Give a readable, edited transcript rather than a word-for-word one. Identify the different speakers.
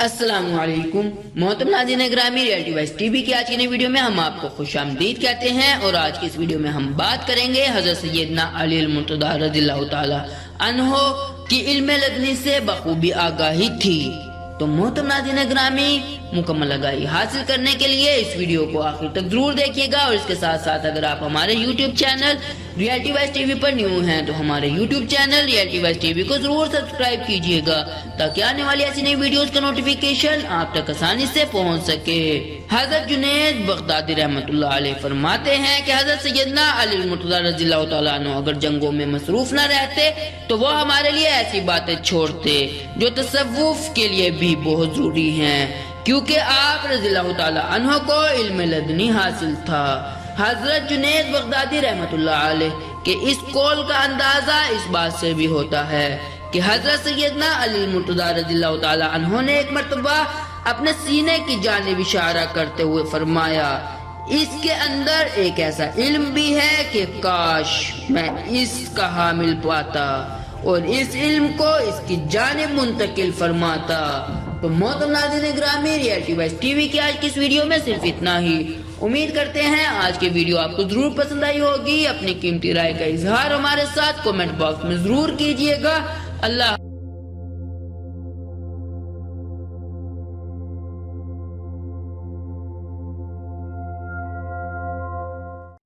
Speaker 1: السلام علیکم محترم ناظرین گرامی، ریئلٹی وائس ٹی وی کی آج کی نئی ویڈیو میں ہم آپ کو خوش آمدید کہتے ہیں، اور آج کی اس ویڈیو میں ہم بات کریں گے حضرت سیدنا علی المرتضیٰ رضی اللہ تعالی عنہ کی علم لدنی سے بخوبی آگاہی تھی۔ تو محترم ناظرین گرامی، مکمل آگاہی حاصل کرنے کے لیے اس ویڈیو کو آخر تک ضرور دیکھیے گا، اور اس کے ساتھ ساتھ اگر آپ ہمارے YouTube channel Reality Voice TV وی پر نیو ہیں تو ہمارے YouTube channel Reality Voice TV وی کو ضرور سبسکرائب کیجیے گا، تاکہ آنے والی ایسی نئی ویڈیوز کا نوٹیفیکیشن آپ تک آسانی سے پہنچ سکے۔ حضرت جنید بغدادی رحمت اللہ علیہ فرماتے ہیں کہ حضرت سیدنا علی المرتضیٰ رضی اللہ تعالیٰ عنہ اگر جنگوں میں مصروف نہ رہتے تو وہ ہمارے لیے ایسی باتیں چھوڑتے جو تصوف کے لیے بھی بہت ضروری ہیں، کیونکہ آپ رضی اللہ تعالیٰ عنہ کو علم لدنی حاصل تھا۔ حضرت جنید بغدادی رحمت اللہ علیہ کہ اس قول کا اندازہ اس بات سے بھی ہوتا ہے کہ حضرت سیدنا علی المرتضیٰ رضی اللہ تعالیٰ عنہ نے ایک مرتبہ اپنے سینے کی جانب اشارہ کرتے ہوئے فرمایا، اس کے اندر ایک ایسا علم بھی ہے کہ کاش میں اس کا حامل پاتا اور اس علم کو اس کی جانب منتقل فرماتا۔ تو محترم ناظرین گرامی، ریئلٹی وائس ٹی وی کی آج کی اس ویڈیو میں صرف اتنا ہی۔ امید کرتے ہیں آج کی ویڈیو آپ کو ضرور پسند آئی ہوگی۔ اپنی قیمتی رائے کا اظہار ہمارے ساتھ کومنٹ باکس میں ضرور کیجیے گا۔ اللہ